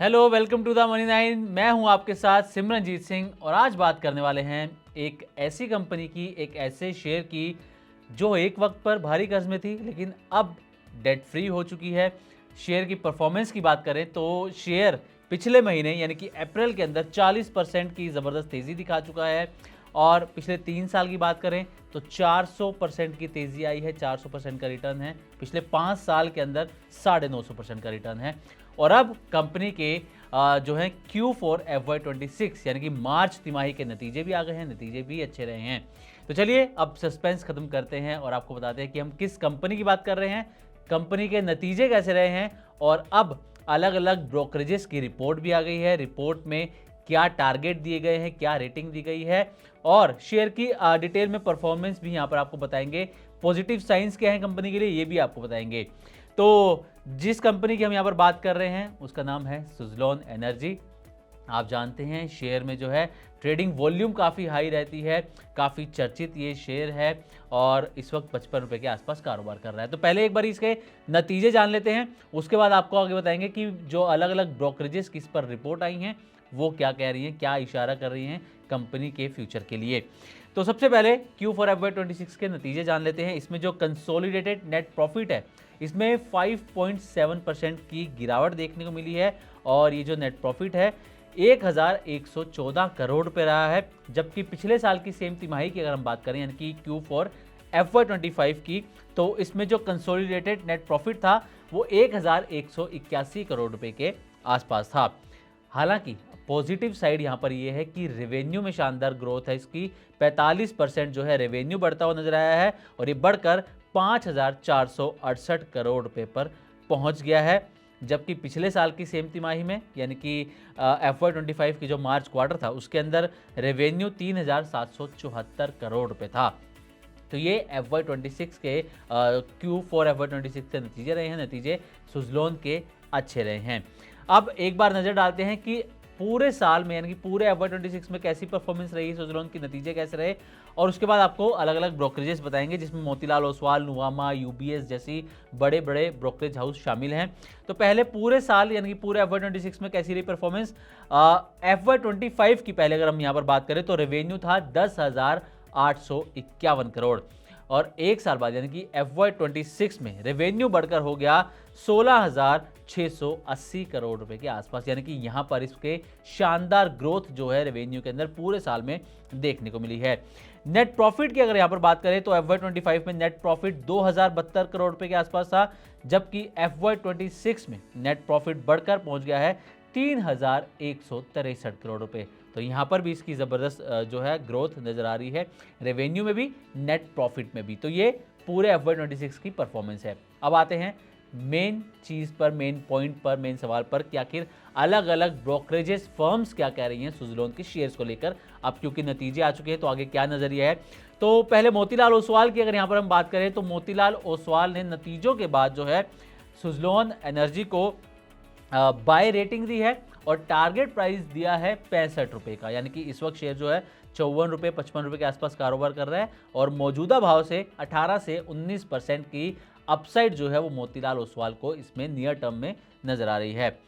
Hello, welcome to the money 9। मैं हूं आपके साथ सिमरनजीत सिंह और आज बात करने वाले हैं एक ऐसी कंपनी की, एक ऐसे शेयर की जो एक वक्त पर भारी कर्ज में थी लेकिन अब डेट फ्री हो चुकी है। शेयर की परफॉर्मेंस की बात करें तो शेयर पिछले महीने यानी कि अप्रैल के अंदर 40% की ज़बरदस्त तेज़ी दिखा चुका है और पिछले 3 साल की बात करें तो 400% की तेज़ी आई है। 400% का रिटर्न है। पिछले 5 साल के अंदर 950% का रिटर्न है और अब कंपनी के जो है Q4 FY26 यानी कि मार्च तिमाही के नतीजे भी आ गए हैं। नतीजे भी अच्छे रहे हैं। तो चलिए अब सस्पेंस खत्म करते हैं और आपको बताते हैं कि हम किस कंपनी की बात कर रहे हैं, कंपनी के नतीजे कैसे रहे हैं और अब अलग अलग ब्रोकरेजेस की रिपोर्ट भी आ गई है। रिपोर्ट में क्या टारगेट दिए गए हैं, क्या रेटिंग दी गई है और शेयर की डिटेल में परफॉर्मेंस भी यहाँ पर आपको बताएंगे। पॉजिटिव साइंस क्या है कंपनी के लिए ये भी आपको बताएंगे। तो जिस कंपनी की हम यहाँ पर बात कर रहे हैं उसका नाम है सुज़लोन एनर्जी। आप जानते हैं शेयर में जो है ट्रेडिंग वॉल्यूम काफ़ी हाई रहती है, काफ़ी चर्चित ये शेयर है और इस वक्त 55 रुपये के आसपास कारोबार कर रहा है। तो पहले एक बार इसके नतीजे जान लेते हैं, उसके बाद आपको आगे बताएंगे कि जो अलग अलग ब्रोकरेजेस किस पर रिपोर्ट आई हैं वो क्या कह रही हैं, क्या इशारा कर रही हैं कंपनी के फ्यूचर के लिए। तो सबसे पहले Q4 FY26 के नतीजे जान लेते हैं। इसमें जो कंसोलिडेटेड नेट प्रॉफिट है इसमें 5.7% की गिरावट देखने को मिली है और ये जो नेट प्रॉफिट है 1114 करोड़ रुपए रहा है, जबकि पिछले साल की सेम तिमाही की अगर हम बात करें यानी कि Q4 FY25 की तो इसमें जो कंसोलिडेटेड नेट प्रॉफिट था वो 1181 करोड़ रुपए के आसपास था। हालांकि पॉजिटिव साइड यहाँ पर ये है कि रेवेन्यू में शानदार ग्रोथ है। इसकी 45% जो है रेवेन्यू बढ़ता हुआ नजर आया है और ये बढ़कर 5,468 करोड़ रुपए पर पहुंच गया है, जबकि पिछले साल की सेम तिमाही में यानी कि FY25 की जो मार्च क्वार्टर था उसके अंदर रेवेन्यू 3,774 करोड़ रुपए था। तो ये FY26 के Q4 FY26 के नतीजे रहे हैं। नतीजे सुज़लोन के अच्छे रहे हैं। अब एक बार नज़र डालते हैं कि पूरे साल में यानी कि पूरे FY26 में कैसी परफॉर्मेंस रही सुज़लोन के नतीजे कैसे रहे और उसके बाद आपको अलग अलग ब्रोकरेजेस बताएंगे जिसमें मोतीलाल ओसवाल, नुवामा, UBS जैसी बड़े बड़े ब्रोकरेज हाउस शामिल हैं। तो पहले पूरे साल यानी कि पूरे FY26 में कैसी रही परफॉर्मेंस। FY25 की पहले अगर हम यहाँ पर बात करें तो रेवेन्यू था 10,851 करोड़ और एक साल बाद यानी कि FY26 में रेवेन्यू बढ़कर हो गया 16,680 करोड़ रुपए के आसपास, यानी कि यहां पर इसके शानदार ग्रोथ जो है रेवेन्यू के अंदर पूरे साल में देखने को मिली है। नेट प्रॉफिट की अगर यहां पर बात करें तो FY25 में नेट प्रॉफिट 2,072 करोड़ रुपए के आसपास था, जबकि FY26 में नेट प्रॉफिट बढ़कर पहुंच गया है 3,163 करोड़ रुपए। तो यहाँ पर भी इसकी ज़बरदस्त जो है ग्रोथ नज़र आ रही है, रेवेन्यू में भी, नेट प्रॉफिट में भी। तो ये पूरे FY26 की परफॉर्मेंस है। अब आते हैं मेन चीज़ पर, मेन पॉइंट पर, मेन सवाल पर कि आखिर अलग अलग ब्रोकरेजेस फर्म्स क्या कह रही हैं सुज़लोन के शेयर्स को लेकर। अब क्योंकि नतीजे आ चुके हैं तो आगे क्या नज़रिया है। तो पहले मोतीलाल ओसवाल की अगर यहाँ पर हम बात करें तो मोतीलाल ओसवाल ने नतीजों के बाद जो है सुज़लोन एनर्जी को बाय रेटिंग दी है और टारगेट प्राइस दिया है 65 रुपये का, यानी कि इस वक्त शेयर जो है 54 रुपये 55 रुपये के आसपास कारोबार कर रहा है और मौजूदा भाव से 18 से 19% की अपसाइड जो है वो मोतीलाल ओसवाल को इसमें नियर टर्म में नजर आ रही है।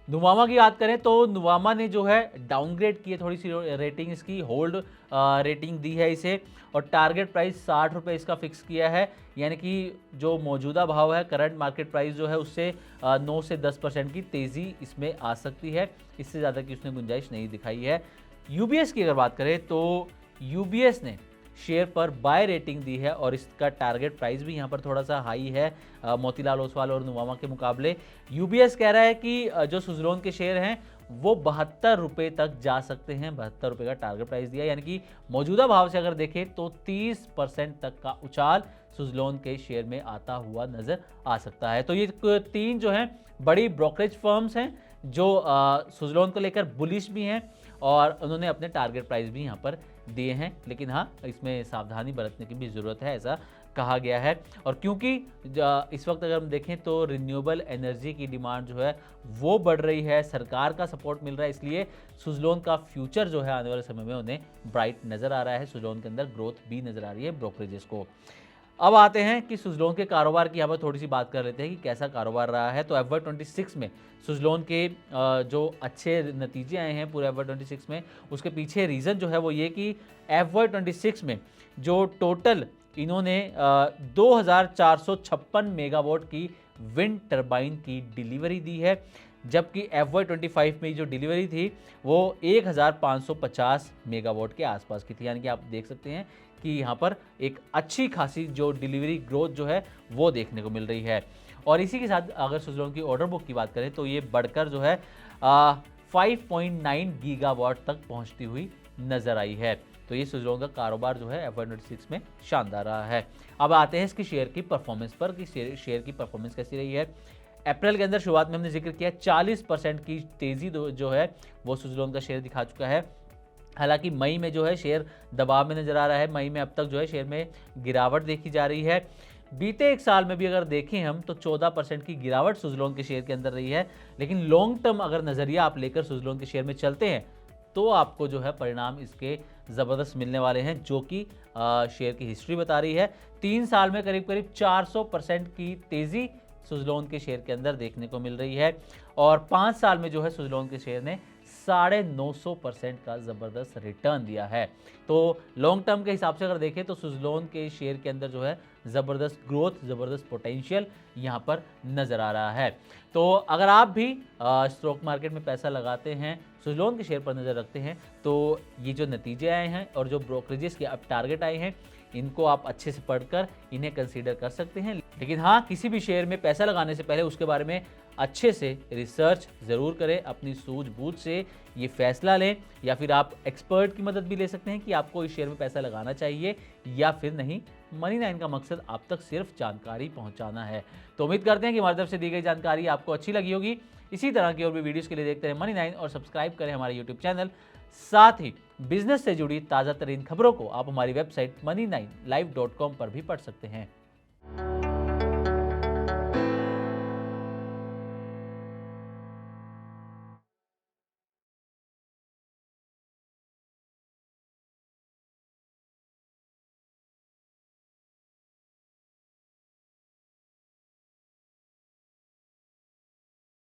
नुवामा की बात करें तो नुवामा ने जो है डाउनग्रेड की है थोड़ी सी रेटिंग, इसकी होल्ड रेटिंग दी है इसे और टारगेट प्राइस 60 रुपये इसका फिक्स किया है, यानी कि जो मौजूदा भाव है करंट मार्केट प्राइस जो है उससे 9 से 10% की तेज़ी इसमें आ सकती है, इससे ज़्यादा की उसने गुंजाइश नहीं दिखाई है। UBS की अगर बात करें तो UBS ने शेयर पर बाय रेटिंग दी है और इसका टारगेट प्राइस भी यहाँ पर थोड़ा सा हाई है मोतीलाल ओसवाल और नुवामा के मुकाबले। UBS कह रहा है कि जो सुज़लोन के शेयर हैं वो 72 रुपये तक जा सकते हैं, 72 रुपये का टारगेट प्राइस दिया, यानी कि मौजूदा भाव से अगर देखें तो 30% तक का उछाल सुज़लोन के शेयर में आता हुआ नजर आ सकता है। तो ये 3 जो हैं बड़ी ब्रोकरेज फर्म्स हैं जो सुज़लोन को लेकर बुलिश भी हैं और उन्होंने अपने टारगेट प्राइस भी यहाँ पर दिए हैं, लेकिन हाँ इसमें सावधानी बरतने की भी ज़रूरत है, ऐसा कहा गया है। और क्योंकि इस वक्त अगर हम देखें तो रिन्यूएबल एनर्जी की डिमांड जो है वो बढ़ रही है, सरकार का सपोर्ट मिल रहा है, इसलिए सुज़लोन का फ्यूचर जो है आने वाले समय में उन्हें ब्राइट नज़र आ रहा है। सुज़लोन के अंदर ग्रोथ भी नज़र आ रही है ब्रोकरेजेस को। अब आते हैं कि सुज़लोन के कारोबार की यहाँ पर थोड़ी सी बात कर लेते हैं कि कैसा कारोबार रहा है। तो FY26 में सुज़लोन के जो अच्छे नतीजे आए हैं पूरे FY26 में, उसके पीछे रीज़न जो है वो ये कि FY26 में जो टोटल इन्होंने 2456 मेगावाट की विंड टरबाइन की डिलीवरी दी है, जबकि FY25 में जो डिलीवरी थी वो 1550 मेगावाट के आसपास की थी। यानी कि आप देख सकते हैं कि यहाँ पर एक अच्छी खासी जो डिलीवरी ग्रोथ जो है वो देखने को मिल रही है। और इसी के साथ अगर सुज़लोन की ऑर्डर बुक की बात करें तो ये बढ़कर जो है 5.9 गीगावाट तक पहुँचती हुई नज़र आई है। तो ये सुज़लोन का कारोबार जो है FY26 में शानदार रहा है। अब आते हैं इसकी शेयर की परफॉर्मेंस पर कि शेयर की परफॉर्मेंस कैसी रही है। अप्रैल के अंदर शुरुआत में हमने जिक्र किया 40% की तेज़ी जो है वो सुज़लोन का शेयर दिखा चुका है। हालांकि मई में जो है शेयर दबाव में नज़र आ रहा है। मई में अब तक जो है शेयर में गिरावट देखी जा रही है। बीते एक साल में भी अगर देखें हम तो 14% की गिरावट सुज़लोन के शेयर के अंदर रही है। लेकिन लॉन्ग टर्म अगर नज़रिया आप लेकर सुज़लोन के शेयर में चलते हैं तो आपको जो है परिणाम इसके ज़बरदस्त मिलने वाले हैं, जो कि शेयर की हिस्ट्री बता रही है। 3 साल में करीब करीब 400% की तेज़ी सुज़लोन के शेयर के अंदर देखने को मिल रही है और 5 साल में जो है सुज़लोन के शेयर ने 950% का ज़बरदस्त रिटर्न दिया है। तो लॉन्ग टर्म के हिसाब से अगर देखें तो सुज़लोन के शेयर के अंदर जो है ज़बरदस्त ग्रोथ, ज़बरदस्त पोटेंशियल यहाँ पर नज़र आ रहा है। तो अगर आप भी स्टॉक मार्केट में पैसा लगाते हैं, सुज़लोन के शेयर पर नज़र रखते हैं, तो ये जो नतीजे आए हैं और जो ब्रोकरेजेस के अब टारगेट आए हैं, इनको आप अच्छे से पढ़कर इन्हें कंसीडर कर सकते हैं। लेकिन हाँ, किसी भी शेयर में पैसा लगाने से पहले उसके बारे में अच्छे से रिसर्च ज़रूर करें, अपनी सूझबूझ से ये फैसला लें, या फिर आप एक्सपर्ट की मदद भी ले सकते हैं कि आपको इस शेयर में पैसा लगाना चाहिए या फिर नहीं। मनी 9 का मकसद आप तक सिर्फ जानकारी पहुंचाना है। तो उम्मीद करते हैं कि हमारी तरफ से दी गई जानकारी आपको अच्छी लगी होगी। इसी तरह की और भी वीडियोस के लिए देखते रहें मनी 9 और सब्सक्राइब करें हमारे यूट्यूब चैनल। साथ ही बिजनेस से जुड़ी ताज़ा तरीन खबरों को आप हमारी वेबसाइट money9live.com पर भी पढ़ सकते हैं।